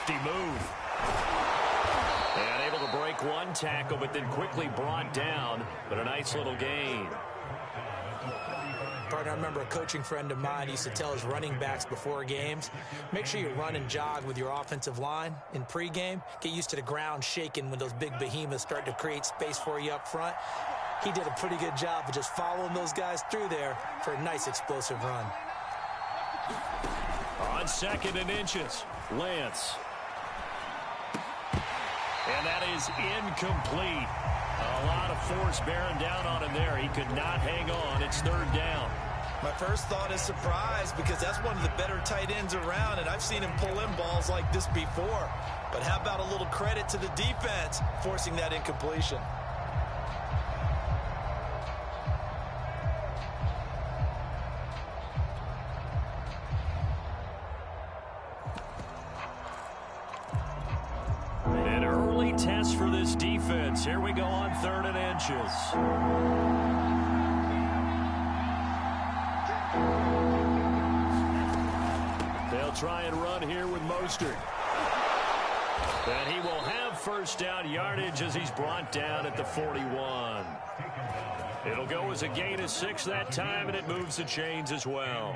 nifty move. And able to break one tackle, but then quickly brought down. But a nice little gain. Partner, I remember a coaching friend of mine used to tell his running backs before games, make sure you run and jog with your offensive line in pregame. Get used to the ground shaking when those big behemoths start to create space for you up front. He did a pretty good job of just following those guys through there for a nice explosive run. On 2nd and inches, Lance. And that is incomplete. A lot of force bearing down on him there. He could not hang on. It's 3rd down. My first thought is surprise, because that's one of the better tight ends around, and I've seen him pull in balls like this before. But how about a little credit to the defense forcing that incompletion? An early test for this defense. Here we go on 3rd and inches. They'll try and run here with Mostert. And he will have 1st down yardage as he's brought down at the 41. It'll go as a gain of 6 that time, and it moves the chains as well.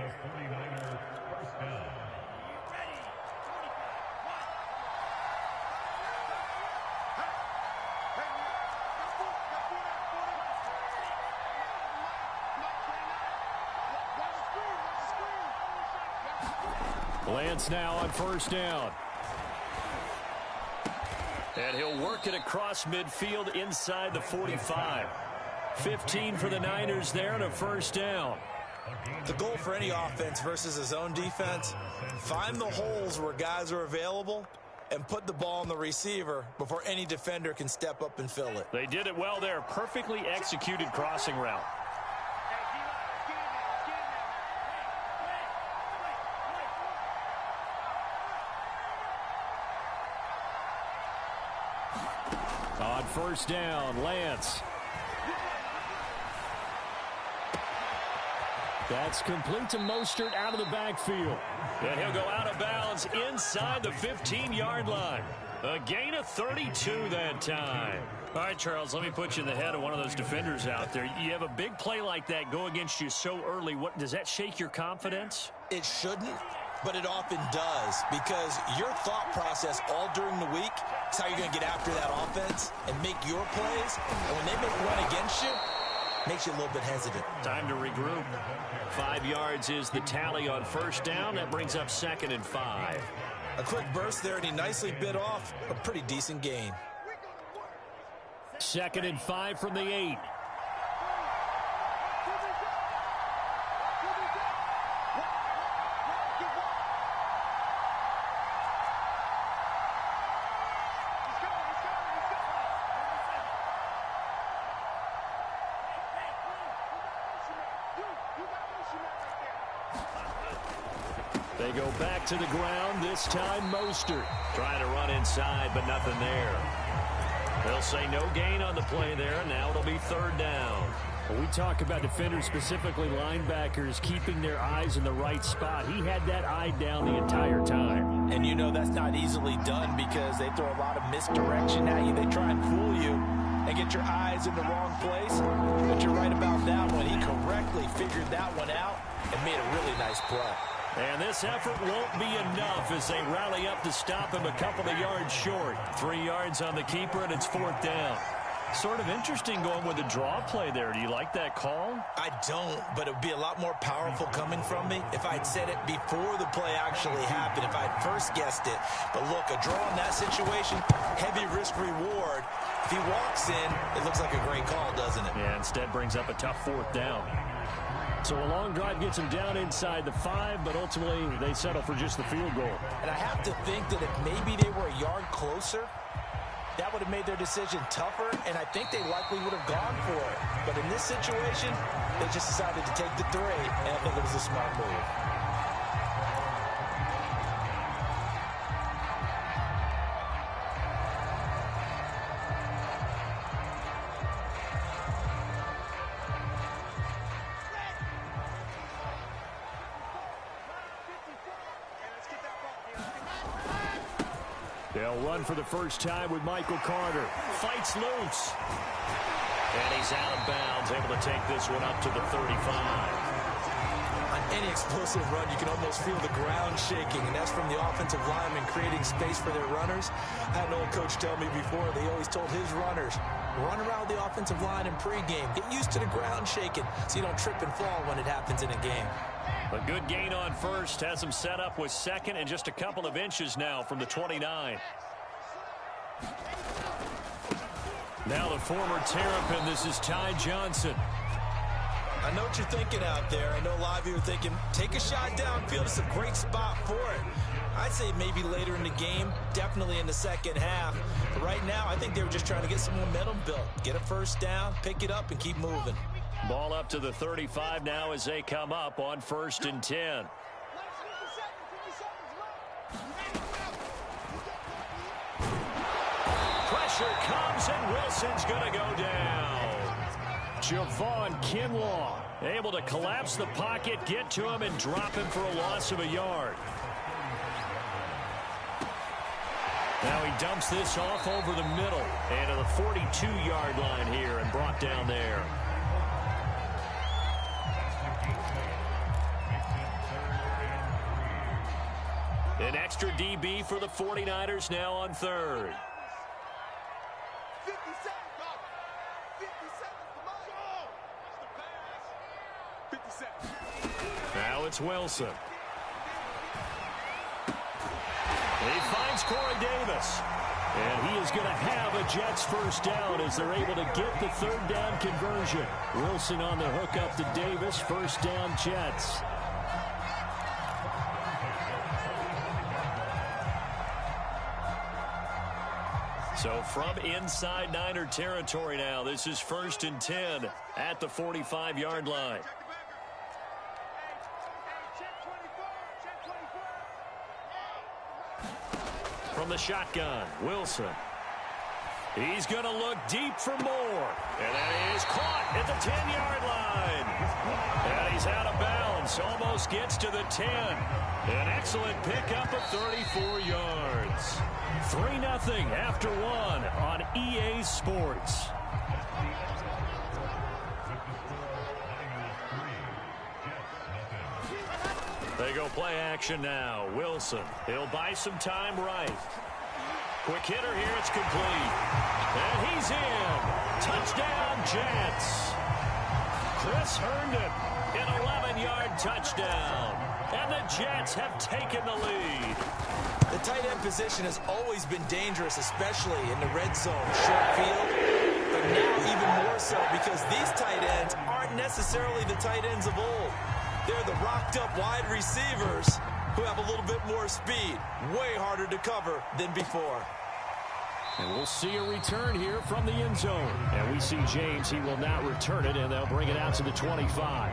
Lance now on 1st down. And he'll work it across midfield inside the 45. 15 for the Niners there and a 1st down. The goal for any offense versus a zone defense, find the holes where guys are available and put the ball on the receiver before any defender can step up and fill it. They did it well there. Perfectly executed crossing route. On 1st down, Lance. That's complete to Mostert out of the backfield. And he'll go out of bounds inside the 15-yard line. A gain of 32 that time. All right, Charles, let me put you in the head of one of those defenders out there. You have a big play like that go against you so early. What does that shake your confidence? It shouldn't, but it often does, because your thought process all during the week is how you're going to get after that offense and make your plays. And when they make one against you, makes you a little bit hesitant. Time to regroup. 5 yards is the tally on 1st down. That brings up 2nd and 5. A quick burst there, and he nicely bit off a pretty decent gain. 2nd and 5 from the 8. They go back to the ground, this time Mostert. Trying to run inside, but nothing there. They'll say no gain on the play there, and now it'll be 3rd down. When we talk about defenders, specifically linebackers, keeping their eyes in the right spot, he had that eye down the entire time. And you know that's not easily done because they throw a lot of misdirection at you. They try and fool you and get your eyes in the wrong place. But you're right about that one. He correctly figured that one out and made a really nice play. And this effort won't be enough as they rally up to stop him a couple of yards short. 3 yards on the keeper, and it's 4th down. Sort of interesting going with the draw play there. Do you like that call? I don't, but it would be a lot more powerful coming from me if I'd said it before the play actually happened, if I'd first guessed it. But look, a draw in that situation, heavy risk reward. If he walks in, it looks like a great call, doesn't it? Yeah, instead brings up a tough 4th down. So a long drive gets him down inside the 5, but ultimately they settle for just the field goal. And I have to think that if maybe they were a yard closer, that would have made their decision tougher, and I think they likely would have gone for it. But in this situation, they just decided to take the 3, and I think it was a smart move. They'll run for the first time with Michael Carter. Fights loose. And he's out of bounds, able to take this one up to the 35. On any explosive run, you can almost feel the ground shaking, and that's from the offensive linemen creating space for their runners. I had an old coach tell me before, they always told his runners, run around the offensive line in pregame. Get used to the ground shaking so you don't trip and fall when it happens in a game. A good gain on first has him set up with second and just a couple of inches now from the 29. Now the former Terrapin, this is Ty Johnson. I know what you're thinking out there. I know a lot of you are thinking, take a shot downfield. It's a great spot for it. I'd say maybe later in the game, definitely in the second half. But right now, I think they were just trying to get some momentum built. Get a first down, pick it up, and keep moving. Ball up to the 35 now as they come up on 1st and 10. Pressure comes, and Wilson's going to go down. Javon Kinlaw able to collapse the pocket, get to him, and drop him for a loss of a yard. Now he dumps this off over the middle and to the 42-yard line here and brought down there. An extra DB for the 49ers now on 3rd. Now it's Wilson. He finds Corey Davis. And he is going to have a Jets first down as they're able to get the 3rd down conversion. Wilson on the hook up to Davis. First down Jets. So from inside Niner territory now, this is 1st and 10 at the 45-yard line. From the shotgun, Wilson. He's going to look deep for more. And that is caught at the 10-yard line. And he's out of bounds. Almost gets to the 10. An excellent pickup of 34 yards. 3-0 after 1 on EA Sports. They go play action now. Wilson. He'll buy some time right. Quick hitter here. It's complete. And he's in. Touchdown, Jets. Chris Herndon, an 11-yard touchdown. And the Jets have taken the lead. The tight end position has always been dangerous, especially in the red zone, short field. But now even more so because these tight ends aren't necessarily the tight ends of old. They're the rocked-up wide receivers who have a little bit more speed. Way harder to cover than before. And we'll see a return here from the end zone. And we see James. He will not return it, and they'll bring it out to the 25.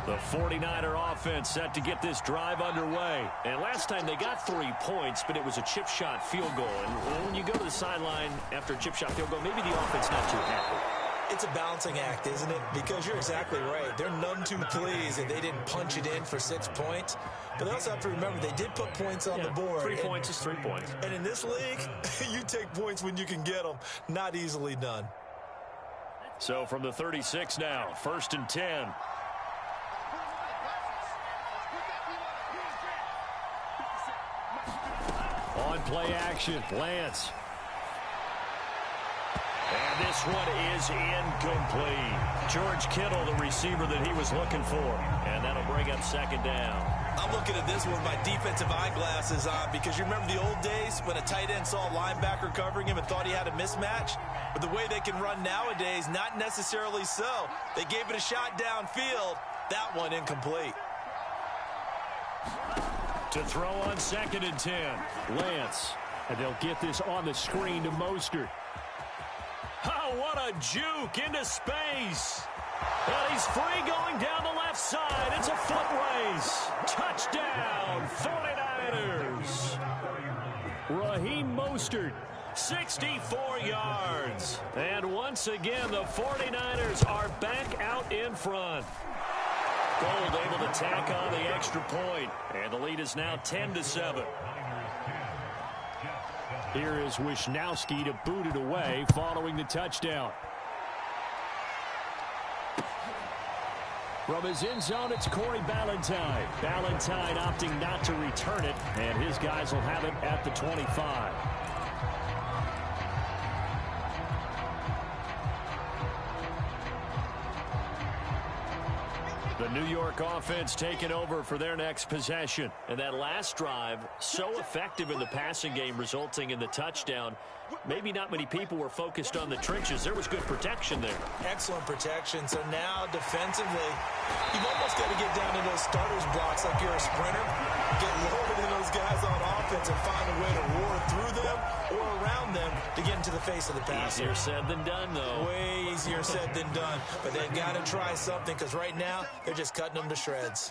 The 49er offense set to get this drive underway. And last time they got 3 points, but it was a chip shot field goal. And when you go to the sideline after a chip shot field goal, maybe the offense not too happy. It's a balancing act, isn't it? Because you're exactly right. They're none too pleased if they didn't punch it in for 6 points. But they also have to remember they did put points on the board. 3 points is 3 points. And in this league, you take points when you can get them. Not easily done. So from the 36 now, 1st and 10. On play action, Lance. And this one is incomplete. George Kittle, the receiver that he was looking for. And that'll bring up 2nd down. I'm looking at this with my defensive eyeglasses on because you remember the old days when a tight end saw a linebacker covering him and thought he had a mismatch? But the way they can run nowadays, not necessarily so. They gave it a shot downfield. That one incomplete. To throw on 2nd and 10. Lance. And they'll get this on the screen to Mostert. Oh, what a juke into space. And he's free going down the left side. It's a foot race. Touchdown, 49ers. Raheem Mostert 64 yards. And once again, the 49ers are back out in front. Gold able to tack on the extra point, and the lead is now 10-7. Here is Wisnowski to boot it away following the touchdown. From his end zone, it's Corey Ballantyne. Ballantyne opting not to return it, and his guys will have it at the 25. The New York offense taking over for their next possession. And that last drive, so effective in the passing game, resulting in the touchdown. Maybe not many people were focused on the trenches. There was good protection there. Excellent protection. So now, defensively, you've almost got to get down to those starters blocks like you're a sprinter. Get loaded in those guys on offense and find a way to roar through them or around them to get into the face of the passer. Easier said than done, though. Way easier said than done. But they've got to try something because right now, they're just cutting them to shreds.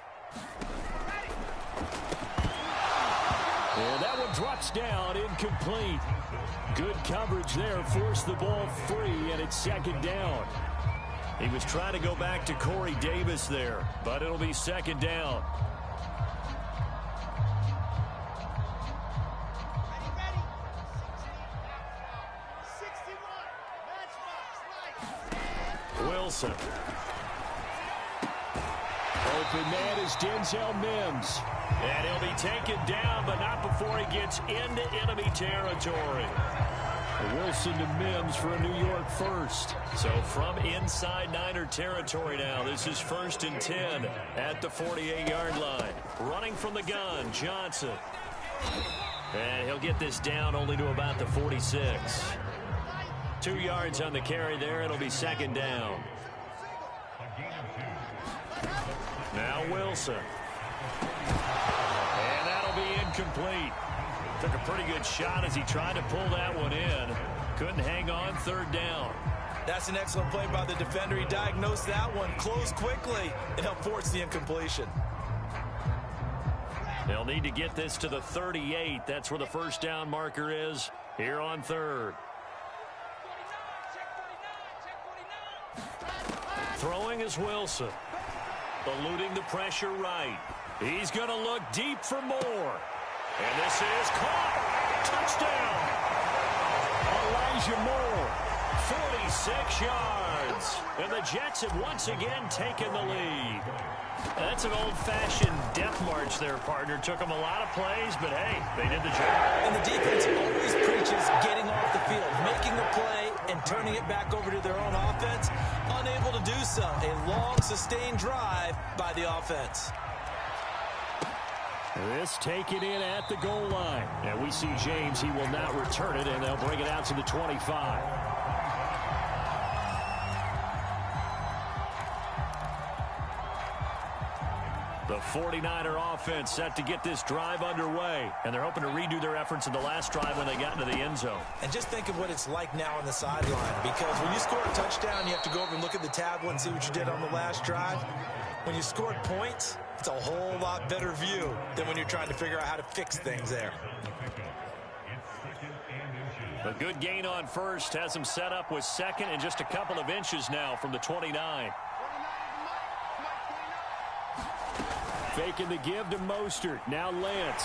And that one drops down, incomplete. Good coverage there, forced the ball free, and it's second down. He was trying to go back to Corey Davis there, but it'll be second down. Wilson. Open man is Denzel Mims. And he'll be taken down, but not before he gets into enemy territory. Wilson to Mims for a New York first. So from inside Niner territory now, this is 1st and 10 at the 48-yard line. Running from the gun, Johnson. And he'll get this down only to about the 46. 2 yards on the carry there. It'll be second down. Now Wilson. And that'll be incomplete. Took a pretty good shot as he tried to pull that one in. Couldn't hang on, third down. That's an excellent play by the defender. He diagnosed that one, closed quickly, and helped force the incompletion. They'll need to get this to the 38. That's where the first down marker is here on third. Throwing is Wilson. Eluding the pressure right. He's going to look deep for more. And this is caught. Touchdown. Elijah Moore. 46 yards. And the Jets have once again taken the lead. That's an old-fashioned death march there, partner. Took them a lot of plays, but hey, they did the job. And the defense always preaches getting off the field, making a play, and turning it back over to their own offense. Unable to do so. A long, sustained drive by the offense. This taken in at the goal line. And we see James. He will not return it, and they'll bring it out to the 25. The 49er offense set to get this drive underway, and they're hoping to redo their efforts in the last drive when they got into the end zone. And just think of what it's like now on the sideline, because when you score a touchdown, you have to go over and look at the tablet and see what you did on the last drive. When you scored points, it's a whole lot better view than when you're trying to figure out how to fix things there. A good gain on first has him set up with second and just a couple of inches now from the 29. Faking the give to Mostert. Now Lance.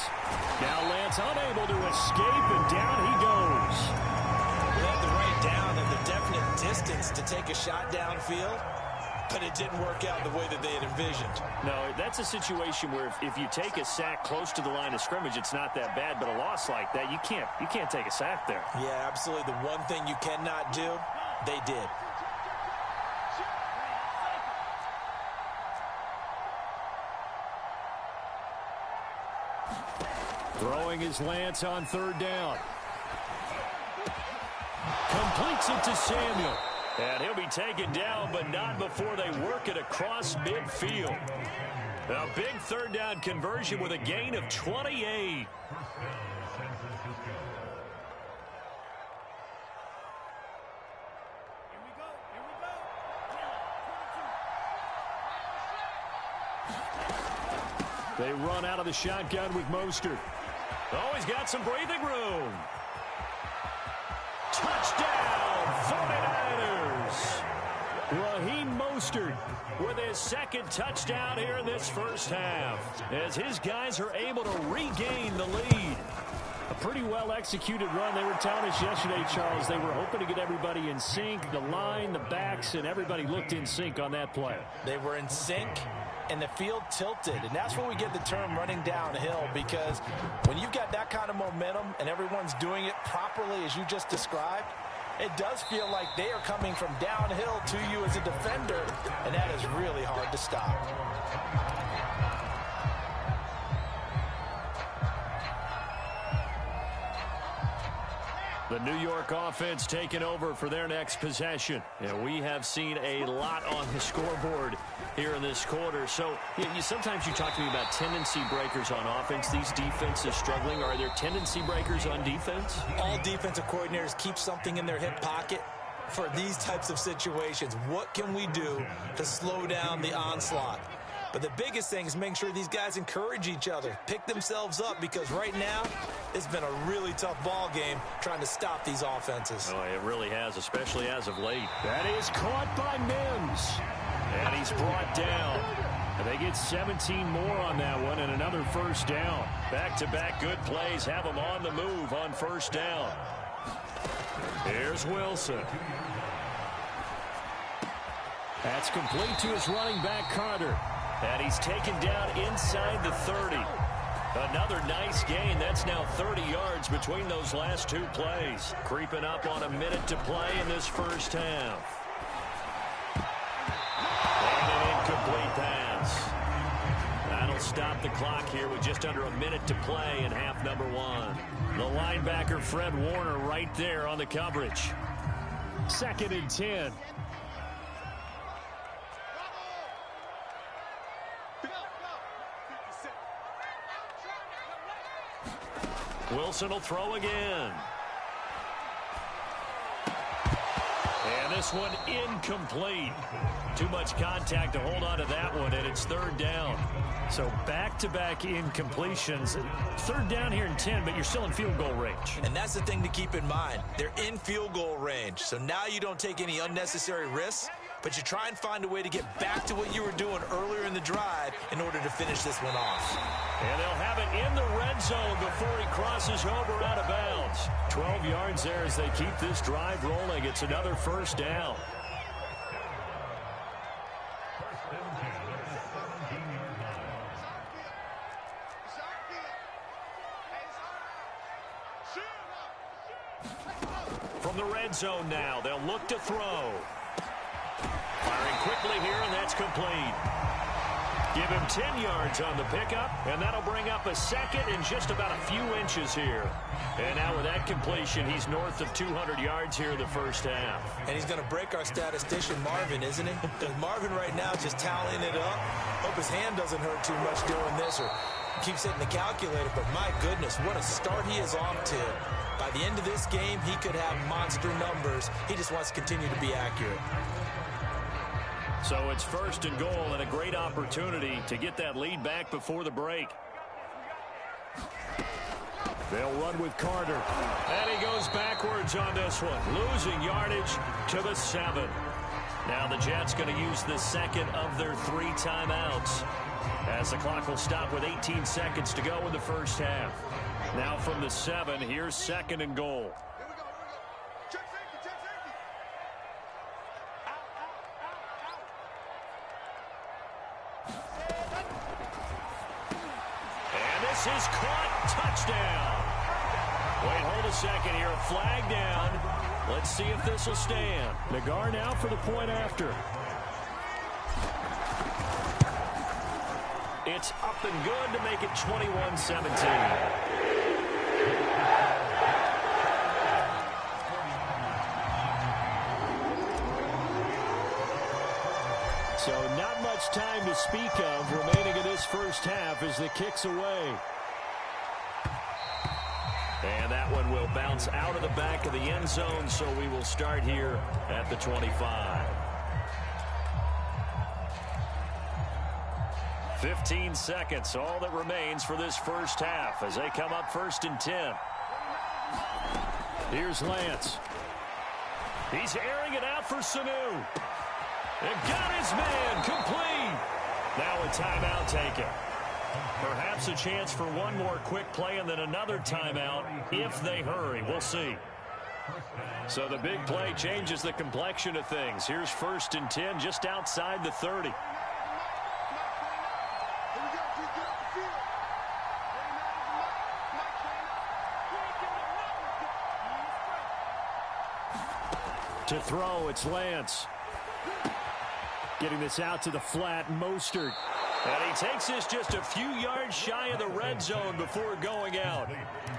Now Lance unable to escape, and down he goes. They had the right down and the definite distance to take a shot downfield, but it didn't work out the way that they had envisioned. No, that's a situation where if you take a sack close to the line of scrimmage, it's not that bad, but a loss like that, you can't take a sack there. Yeah, absolutely. The one thing you cannot do, they did. Throwing his Lance on third down. Completes it to Samuel. And he'll be taken down, but not before they work it across midfield. A big third down conversion with a gain of 28. They run out of the shotgun with Mostert. Oh, he's got some breathing room. Touchdown, 49ers. Raheem Mostert with his second touchdown here in this first half, as his guys are able to regain the lead. A pretty well-executed run. They were telling us yesterday, Charles, they were hoping to get everybody in sync, the line, the backs, and everybody looked in sync on that play. They were in sync, and the field tilted, and that's where we get the term running downhill, because when you've got that kind of momentum and everyone's doing it properly as you just described, it does feel like they are coming from downhill to you as a defender, and that is really hard to stop. The New York offense taking over for their next possession. And we have seen a lot on the scoreboard here in this quarter. So sometimes you talk to me about tendency breakers on offense. These defenses struggling. Are there tendency breakers on defense? All defensive coordinators keep something in their hip pocket for these types of situations. What can we do to slow down the onslaught? But the biggest thing is making sure these guys encourage each other, pick themselves up, because right now it's been a really tough ball game trying to stop these offenses. Oh, it really has, especially as of late. That is caught by Mims. And he's brought down. And they get 17 more on that one and another first down. Back-to-back good plays have them on the move on first down. Here's Wilson. That's complete to his running back, Carter. And he's taken down inside the 30. Another nice gain. That's now 30 yards between those last two plays. Creeping up on a minute to play in this first half. And an incomplete pass. That'll stop the clock here with just under a minute to play in half number one. The linebacker, Fred Warner, right there on the coverage. 2nd and 10. Wilson will throw again. And this one incomplete. Too much contact to hold on to that one, and it's 3rd down. So back-to-back incompletions. 3rd down here in 10, but you're still in field goal range. And that's the thing to keep in mind. They're in field goal range. So now you don't take any unnecessary risks, but you try and find a way to get back to what you were doing earlier in the drive in order to finish this one off. And they'll have it in the red zone before he crosses over out of bounds. 12 yards there as they keep this drive rolling. It's another first down. From the red zone now, they'll look to throw. Firing quickly here, and that's complete. Give him 10 yards on the pickup, and that'll bring up a second and just about a few inches here. And now with that completion, he's north of 200 yards here in the first half. And he's going to break our statistician, Marvin, isn't he? Because Marvin right now is just tallying it up. Hope his hand doesn't hurt too much doing this or keeps hitting the calculator. But my goodness, what a start he is off to. By the end of this game, he could have monster numbers. He just wants to continue to be accurate. So it's 1st and goal and a great opportunity to get that lead back before the break. They'll run with Carter. And he goes backwards on this one, losing yardage to the 7. Now the Jets going to use the second of their 3 timeouts, as the clock will stop with 18 seconds to go in the first half. Now from the 7, here's 2nd and goal. This is caught. Touchdown. Wait, hold a second here. A flag down. Let's see if this will stand. Nagar now for the point after. It's up and good to make it 21-17. So not much time to speak of remaining in this first half as the kick's away. And that one will bounce out of the back of the end zone, so we will start here at the 25. 15 seconds, all that remains for this first half as they come up 1st and 10. Here's Lance. He's airing it out for Sanu. And got his man complete. Now a timeout taken. Perhaps a chance for one more quick play and then another timeout if they hurry. We'll see. So the big play changes the complexion of things. Here's 1st and 10 just outside the 30. To throw, it's Lance. Getting this out to the flat, Mostert. And he takes this just a few yards shy of the red zone before going out.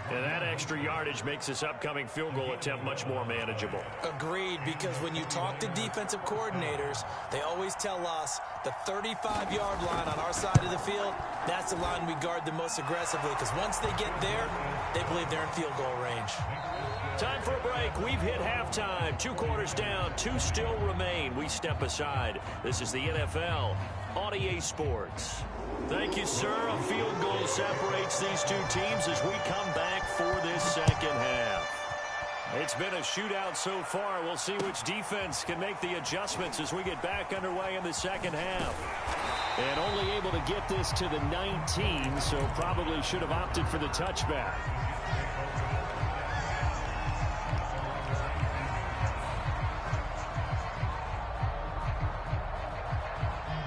And that extra yardage makes this upcoming field goal attempt much more manageable. Agreed, because when you talk to defensive coordinators, they always tell us the 35-yard line on our side of the field, that's the line we guard the most aggressively, because once they get there, they believe they're in field goal range. Time for a break. We've hit halftime. 2 quarters down. 2 still remain. We step aside. This is the NFL on EA Sports. Thank you, sir. A field goal separates these two teams as we come back for this second half. It's been a shootout so far. We'll see which defense can make the adjustments as we get back underway in the second half. And only able to get this to the 19, so probably should have opted for the touchback.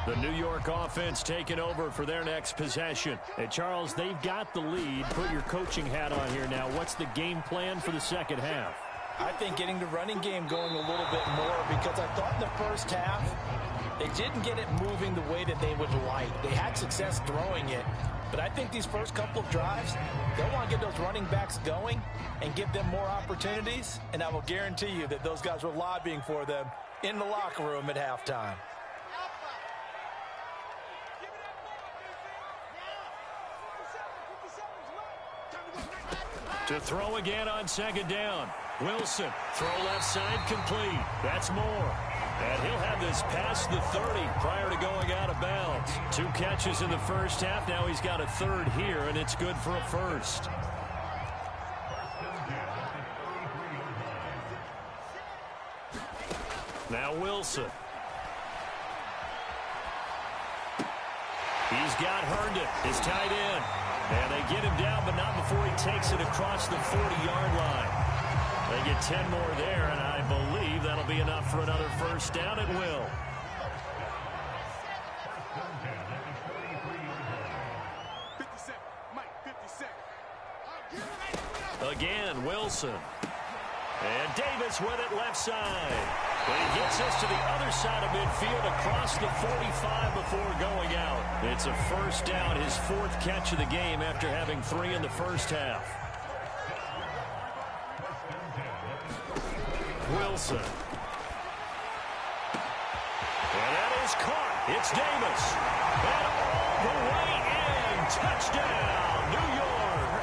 The New York offense taking over for their next possession. And Charles, they've got the lead. Put your coaching hat on here now. What's the game plan for the second half? I think getting the running game going a little bit more, because I thought in the first half they didn't get it moving the way that they would like. They had success throwing it, but I think these first couple of drives, they'll want to get those running backs going and give them more opportunities, and I will guarantee you that those guys were lobbying for them in the locker room at halftime. To throw again on second down. Wilson, throw left side complete. That's more. And he'll have this past the 30 prior to going out of bounds. 2 catches in the first half. Now he's got a third here, and it's good for a first. Now Wilson. He's got Herndon, his tight end. And they get him down, but not before he takes it across the 40-yard line. They get 10 more there, and I believe that'll be enough for another first down. It will. Again, Wilson. And Davis with it left side. But he gets us to the other side of midfield across the 45 before going out. It's a first down, his 4th catch of the game after having 3 in the first half. Wilson. And that is caught. It's Davis. And all the way in. Touchdown, New York.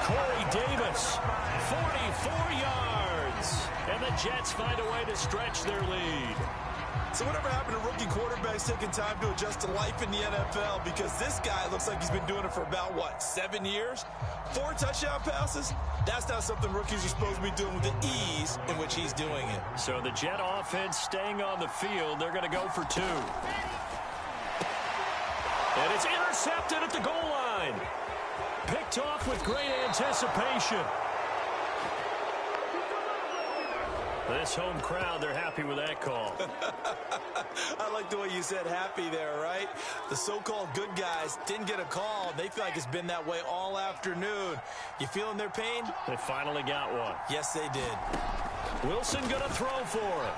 Corey Davis, 44 yards. And the Jets find a way to stretch their lead. So whatever happened to rookie quarterbacks taking time to adjust to life in the NFL? Because this guy looks like he's been doing it for about, 7 years? 4 touchdown passes? That's not something rookies are supposed to be doing with the ease in which he's doing it. So the Jet offense staying on the field. They're going to go for 2. And it's intercepted at the goal line. Picked off with great anticipation. This home crowd, they're happy with that call. I like the way you said happy there, right? The so-called good guys didn't get a call. They feel like it's been that way all afternoon. You feeling their pain? They finally got one. Yes, they did. Wilson going to throw for it.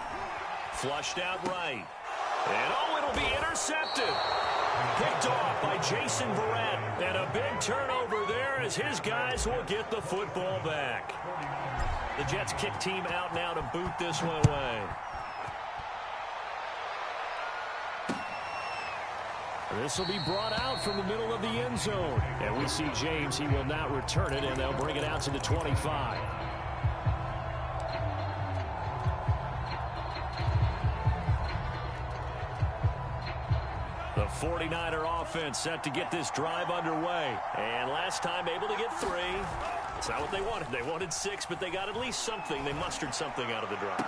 Flushed out right. And, it'll be intercepted. Picked off by Jason Verrett. And a big turnover there as his guys will get the football back. The Jets kick team out now to boot this one away. This will be brought out from the middle of the end zone. And we see James, he will not return it, and they'll bring it out to the 25. The 49er offense set to get this drive underway. And last time able to get 3. It's not what they wanted. They wanted 6, but they got at least something. They mustered something out of the drive.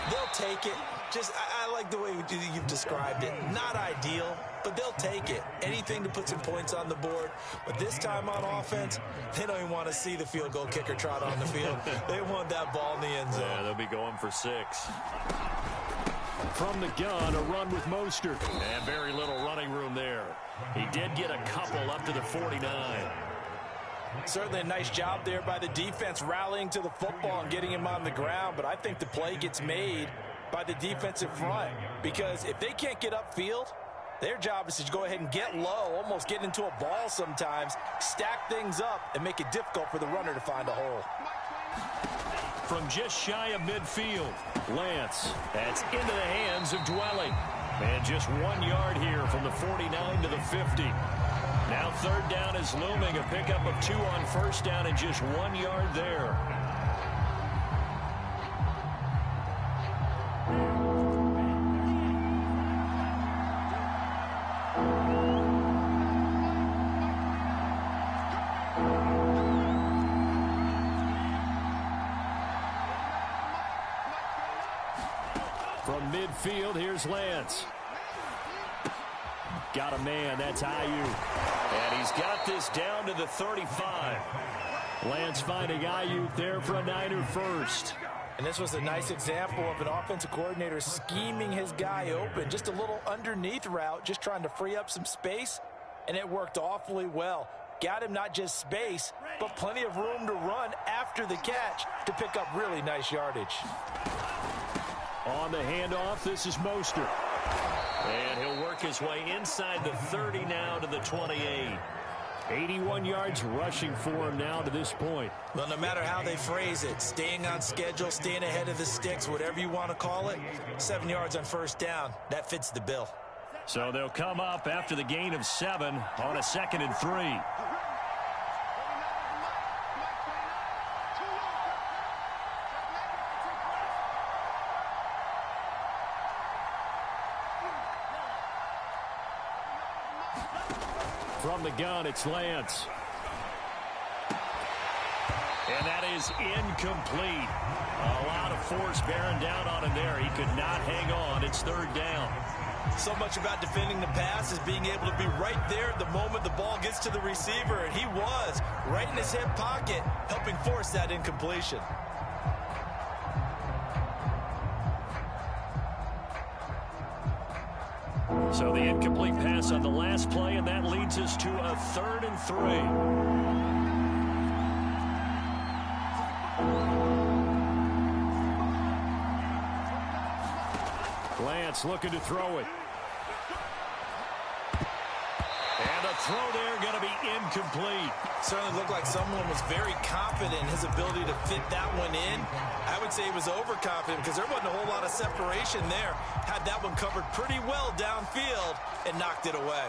They'll take it. I like the way you've described it. Not ideal, but they'll take it. Anything to put some points on the board. But this time on offense, they don't even want to see the field goal kicker trot on the field. They want that ball in the end zone. Yeah, they'll be going for 6. From the gun, a run with Mostert. And very little running room there. He did get a couple up to the 49. Certainly a nice job there by the defense rallying to the football and getting him on the ground, but I think the play gets made by the defensive front because if they can't get upfield, their job is to go ahead and get low, almost get into a ball sometimes, stack things up, and make it difficult for the runner to find a hole. From just shy of midfield, Lance. That's into the hands of Dwelling. And just 1 yard here from the 49 to the 50. Now third down is looming. A pickup of 2 on first down and just 1 yard there. From midfield, here's Lance. Got a man, that's Ayuk. And he's got this down to the 35. Lance finding Ayuk there for a Niner first. And this was a nice example of an offensive coordinator scheming his guy open. Just a little underneath route, just trying to free up some space, and it worked awfully well. Got him not just space, but plenty of room to run after the catch to pick up really nice yardage. On the handoff, this is Mostert. And he'll work his way inside the 30 now to the 28. 81 yards rushing for him now to this point. Well, no matter how they phrase it, staying on schedule, staying ahead of the sticks, whatever you want to call it, 7 yards on first down, that fits the bill. So they'll come up after the gain of 7 on a 2nd and 3. From the gun, it's Lance. And that is incomplete. A lot of force bearing down on him there. He could not hang on. It's third down. So much about defending the pass is being able to be right there the moment the ball gets to the receiver. And he was right in his hip pocket, helping force that incompletion. So the incomplete pass on the last play, and that leads us to a 3rd and 3. Lance looking to throw it. And a throw there going to be incomplete. Certainly looked like someone was very confident in his ability to fit that one in. I would say he was overconfident because there wasn't a whole lot of separation there. Had that one covered pretty well downfield and knocked it away.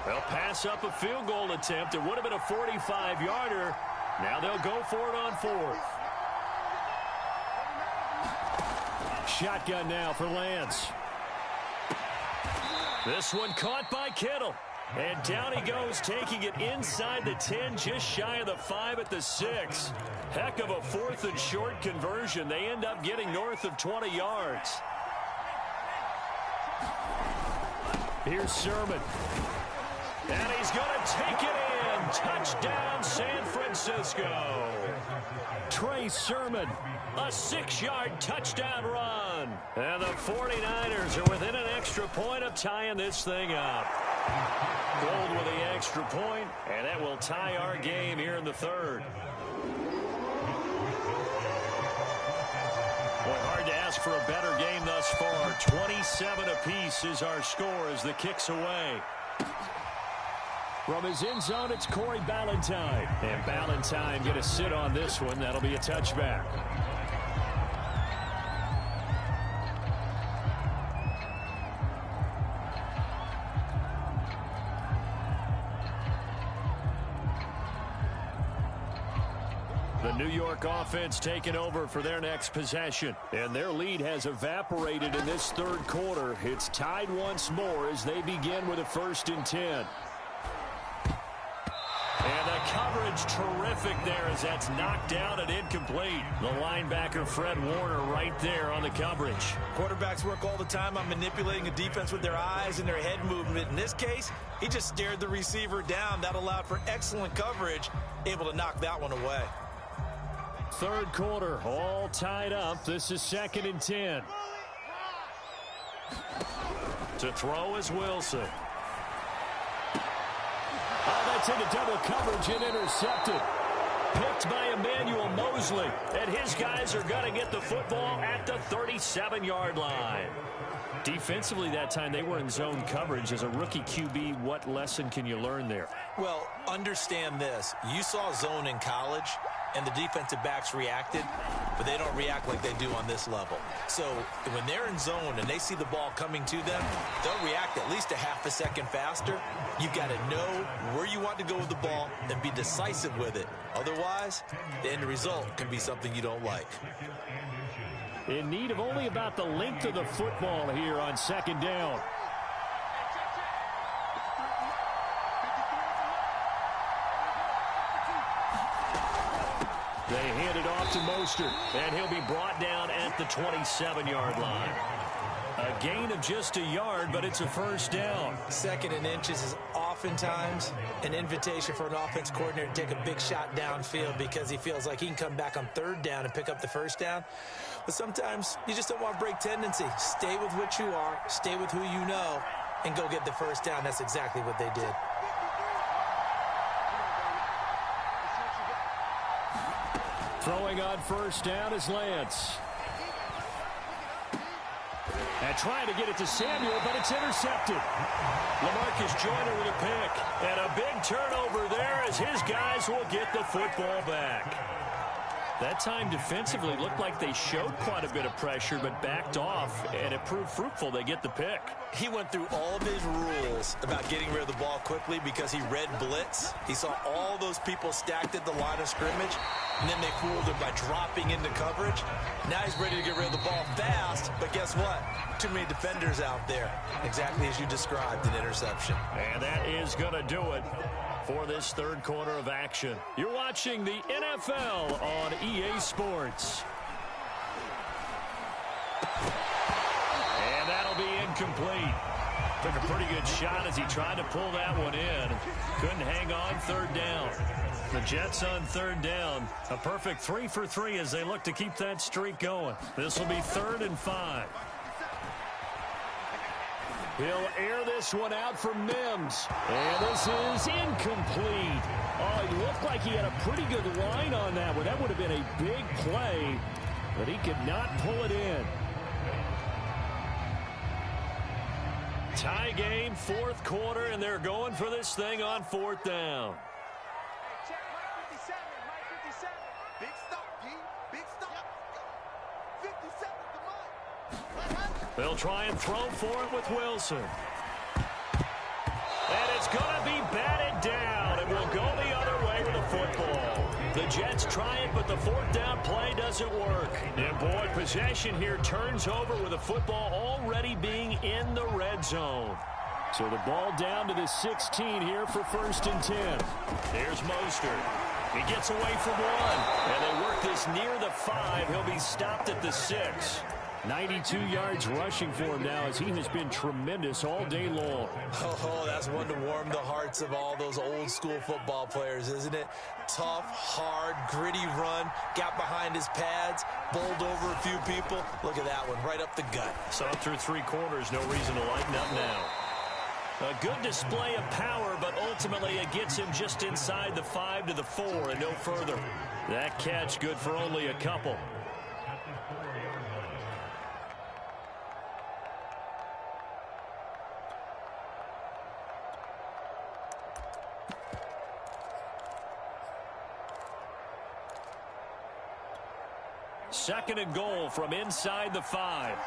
They'll pass up a field goal attempt. It would have been a 45-yarder. Now they'll go for it on 4th. Shotgun now for Lance. This one caught by Kittle. And down he goes, taking it inside the 10, just shy of the 5 at the 6. Heck of a 4th and short conversion. They end up getting north of 20 yards. Here's Sermon. And he's going to take it in. Touchdown, San Francisco. Trey Sermon. A 6-yard touchdown run. And the 49ers are within an extra point of tying this thing up. Gold with the extra point, and that will tie our game here in the 3rd. Boy, hard to ask for a better game thus far. 27 apiece is our score as the kick's away. From his end zone, it's Corey Ballantyne. And Ballantyne going to sit on this one. That'll be a touchback. The New York offense taking over for their next possession. And their lead has evaporated in this 3rd quarter. It's tied once more as they begin with a 1st and 10. And the coverage terrific there as that's knocked down and incomplete. The linebacker, Fred Warner, right there on the coverage. Quarterbacks work all the time on manipulating a defense with their eyes and their head movement. In this case, he just stared the receiver down. That allowed for excellent coverage, able to knock that one away. Third quarter, all tied up. This is 2nd and 10. To throw is Wilson. Oh, that's into double coverage and intercepted. Picked by Emmanuel Mosley. And his guys are going to get the football at the 37-yard line. Defensively that time, they were in zone coverage. As a rookie QB, what lesson can you learn there? Well, understand this. You saw zone in college, and the defensive backs reacted, but they don't react like they do on this level. So when they're in zone and they see the ball coming to them, they'll react at least a half a second faster. You've got to know where you want to go with the ball and be decisive with it. Otherwise, the end result can be something you don't like. In need of only about the length of the football here on 2nd down. They hand it off to Mostert, and he'll be brought down at the 27-yard line. A gain of just a yard, but it's a first down. 2nd and inches is oftentimes an invitation for an offense coordinator to take a big shot downfield because he feels like he can come back on 3rd down and pick up the first down. But sometimes you just don't want to break tendency. Stay with what you are, stay with who you know, and go get the first down. That's exactly what they did. Throwing on first down is Lance. And trying to get it to Samuel, but it's intercepted. LaMarcus Joyner with a pick. And a big turnover there as his guys will get the football back. That time defensively looked like they showed quite a bit of pressure but backed off, and it proved fruitful. They get the pick. He went through all of his rules about getting rid of the ball quickly because he read blitz. He saw all those people stacked at the line of scrimmage, and then they fooled him by dropping into coverage. Now he's ready to get rid of the ball fast, but guess what? Too many defenders out there. Exactly as you described, an interception. And that is going to do it for this third quarter of action. You're watching the NFL on EA Sports. And that'll be incomplete. Took a pretty good shot as he tried to pull that one in. Couldn't hang on 3rd down. The Jets on 3rd down. A perfect 3 for 3 as they look to keep that streak going. This will be 3rd and 5. He'll air this one out for Mims. And this is incomplete. Oh, it looked like he had a pretty good line on that one. That would have been a big play, but he could not pull it in. Tie game, 4th quarter, and they're going for this thing on 4th down. They'll try and throw for it with Wilson. And it's going to be batted down, and will go the other way with the football. The Jets try it, but the 4th down play doesn't work. And boy, possession here turns over with the football already being in the red zone. So the ball down to the 16 here for 1st and 10. Here's Mostert. He gets away from one, and they work this near the 5. He'll be stopped at the 6. 92 yards rushing for him now as he has been tremendous all day long. Oh, that's one to warm the hearts of all those old school football players, isn't it? Tough, hard, gritty run, got behind his pads, bowled over a few people. Look at that one, right up the gut. So through 3 quarters, no reason to lighten up now. A good display of power, but ultimately it gets him just inside the 5 to the 4 and no further. That catch good for only a couple. Second and goal from inside the 5.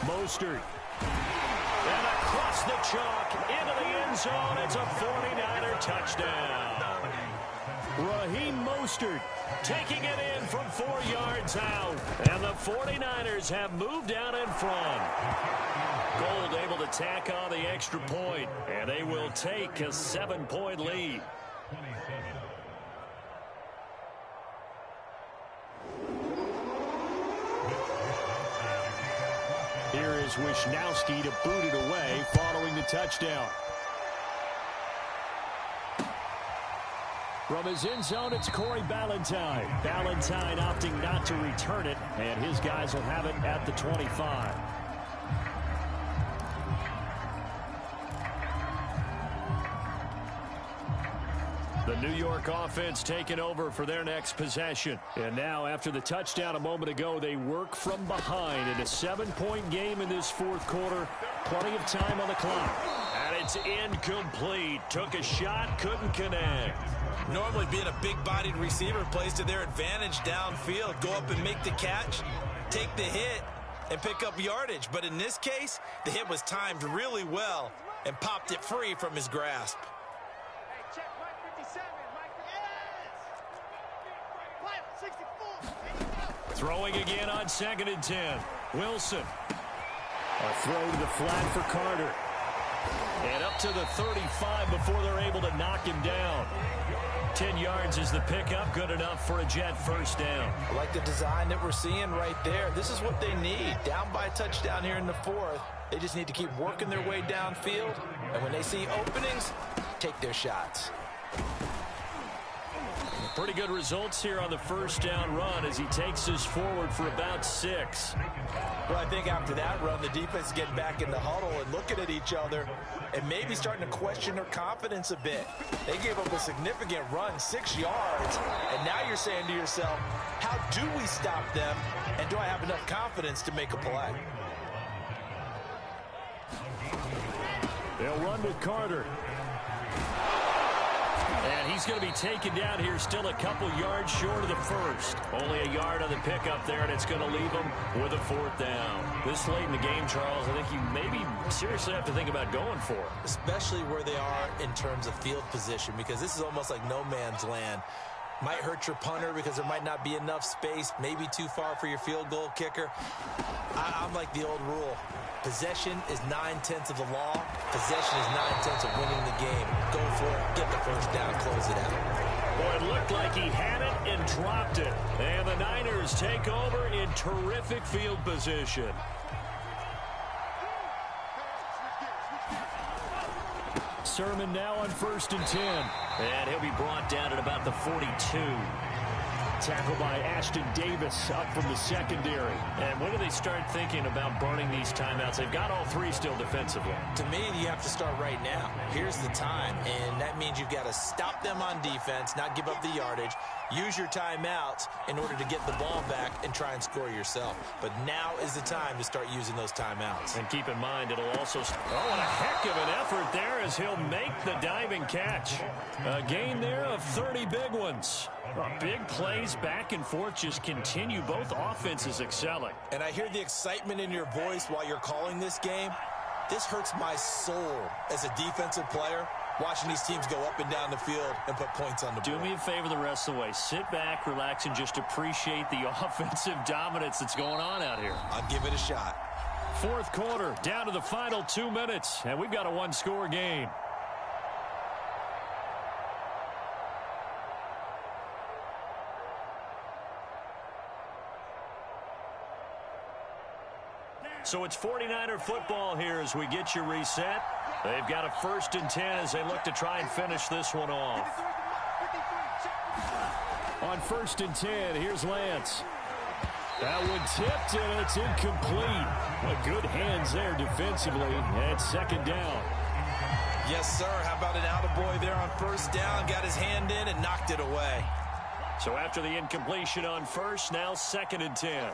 Mostert. And across the chalk into the end zone. It's a 49er touchdown. Raheem Mostert taking it in from 4 yards out. And the 49ers have moved out in front. Gold able to tack on the extra point, and they will take a 7-point lead. Here is Wisnowski to boot it away following the touchdown. From his end zone, it's Corey Ballantyne. Ballantyne opting not to return it, and his guys will have it at the 25. The New York offense taking over for their next possession. And now, after the touchdown a moment ago, they work from behind in a 7-point game in this fourth quarter. Plenty of time on the clock. And it's incomplete. Took a shot, couldn't connect. Normally being a big-bodied receiver plays to their advantage downfield. Go up and make the catch, take the hit, and pick up yardage. But in this case, the hit was timed really well and popped it free from his grasp. Throwing again on 2nd and 10. Wilson. A throw to the flat for Carter. And up to the 35 before they're able to knock him down. 10 yards is the pickup, good enough for a Jet first down. I like the design that we're seeing right there. This is what they need. Down by a touchdown here in the fourth. They just need to keep working their way downfield. And when they see openings, take their shots. Pretty good results here on the first down run as he takes us forward for about 6. Well, I think after that run, the defense is getting back in the huddle and looking at each other and maybe starting to question their confidence a bit. They gave up a significant run, 6 yards, and now you're saying to yourself, how do we stop them, and do I have enough confidence to make a play? They'll run with Carter. And he's going to be taken down here still a couple yards short of the first. Only a yard on the pickup there, and it's going to leave him with a 4th down. This late in the game, Charles, I think you maybe seriously have to think about going for it. Especially where they are in terms of field position, because this is almost like no man's land. Might hurt your punter because there might not be enough space, maybe too far for your field goal kicker. I'm like the old rule. Possession is 9/10 of the law. Possession is 9/10 of winning the game. Go for it, get the first down, close it out. Boy, it looked like he had it and dropped it. And the Niners take over in terrific field position. Sermon now on 1st and 10. And he'll be brought down at about the 42. Tackled by Ashton Davis up from the secondary. And when do they start thinking about burning these timeouts? They've got all 3 still defensively. To me, you have to start right now. Here's the time, and that means you've got to stop them on defense, not give up the yardage, use your timeouts in order to get the ball back and try and score yourself. But now is the time to start using those timeouts. And keep in mind, it'll also... Oh, and a heck of an effort there as he'll make the diving catch. A gain there of 30 big ones. Big plays back and forth just continue. Both offenses excelling. And I hear the excitement in your voice while you're calling this game. This hurts my soul as a defensive player, watching these teams go up and down the field and put points on the board. Do me a favor the rest of the way. Sit back, relax, and just appreciate the offensive dominance that's going on out here. I'll give it a shot. Fourth quarter, down to the final 2 minutes, and we've got a 1-score game. So it's 49er football here as we get you reset. They've got a 1st and 10 as they look to try and finish this one off. On 1st and 10, here's Lance. That one tipped, and it's incomplete. What good hands there defensively. And 2nd down. Yes, sir. How about an attaboy there on 1st down? Got his hand in and knocked it away. So after the incompletion on 1st, now 2nd and 10.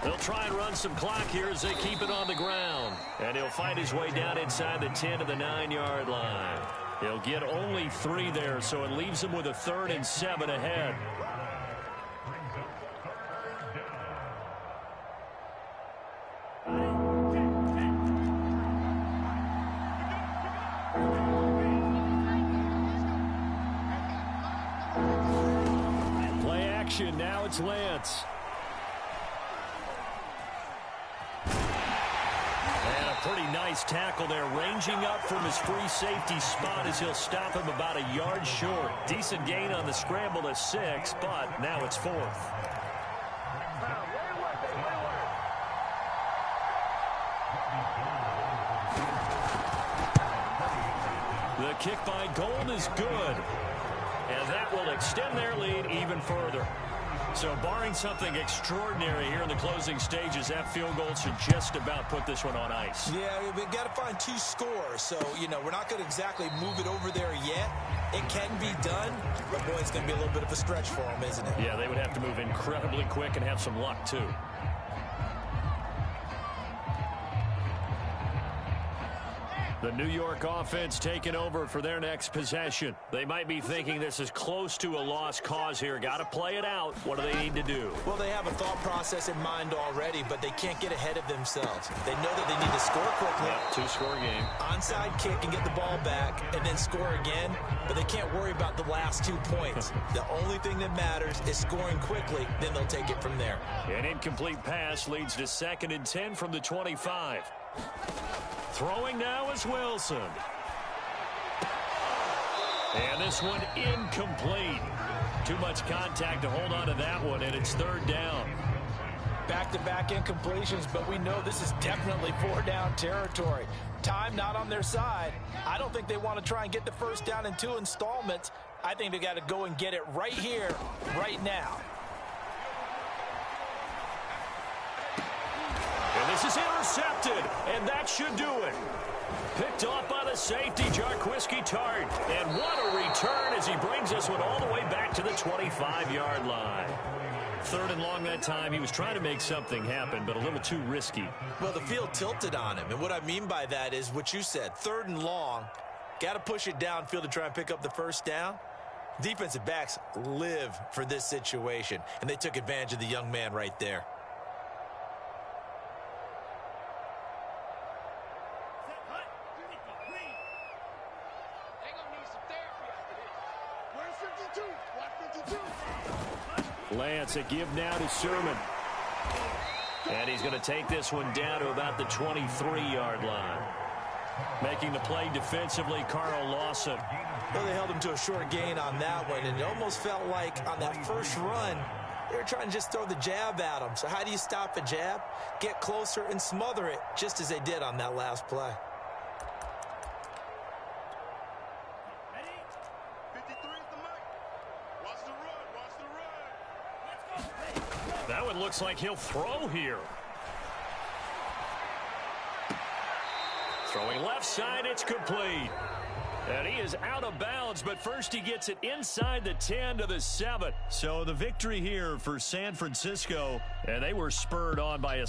They'll try and run some clock here as they keep it on the ground. And he'll fight his way down inside the 10 to the 9-yard line. He'll get only 3 there, so it leaves him with a 3rd and 7 ahead. it's Lance. And a pretty nice tackle there, ranging up from his free safety spot as he'll stop him about a yard short. Decent gain on the scramble to 6, but now it's 4th. The kick by Gold is good, and that will extend their lead even further. So barring something extraordinary here in the closing stages, that field goal should just about put this one on ice. Yeah, we've got to find 2 scores. So, we're not going to exactly move it over there yet. It can be done, but, boy, it's going to be a little bit of a stretch for them, isn't it? Yeah, they would have to move incredibly quick and have some luck, too. The New York offense taking over for their next possession. They might be thinking this is close to a lost cause here. Got to play it out. What do they need to do? Well, they have a thought process in mind already, but they can't get ahead of themselves. They know that they need to score quickly. Yeah, 2-score game. Onside kick and get the ball back and then score again, but they can't worry about the last 2 points. The only thing that matters is scoring quickly, then they'll take it from there. An incomplete pass leads to 2nd and 10 from the 25. Throwing now is Wilson. And this one incomplete. Too much contact to hold on to that one, and it's 3rd down. Back-to-back incompletions, but we know this is definitely 4-down territory. Time not on their side. I don't think they want to try and get the first down in 2 installments. I think they got to go and get it right here, right now. And this is intercepted, and that should do it. Picked off by the safety, Jarquiski Tart. And what a return as he brings this one all the way back to the 25-yard line. 3rd and long that time. He was trying to make something happen, but a little too risky. Well, the field tilted on him, and what I mean by that is what you said. 3rd and long, got to push it downfield to try and pick up the first down. Defensive backs live for this situation, and they took advantage of the young man right there. Lance, a give now to Sermon. And he's going to take this one down to about the 23-yard line. Making the play defensively, Carl Lawson. Well, they held him to a short gain on that one, and it almost felt like on that first run, they were trying to just throw the jab at him. So how do you stop a jab? Get closer and smother it, just as they did on that last play. That one looks like he'll throw here. Throwing left side, it's complete. And he is out of bounds, but first he gets it inside the 10 to the 7. So the victory here for San Francisco, and they were spurred on by a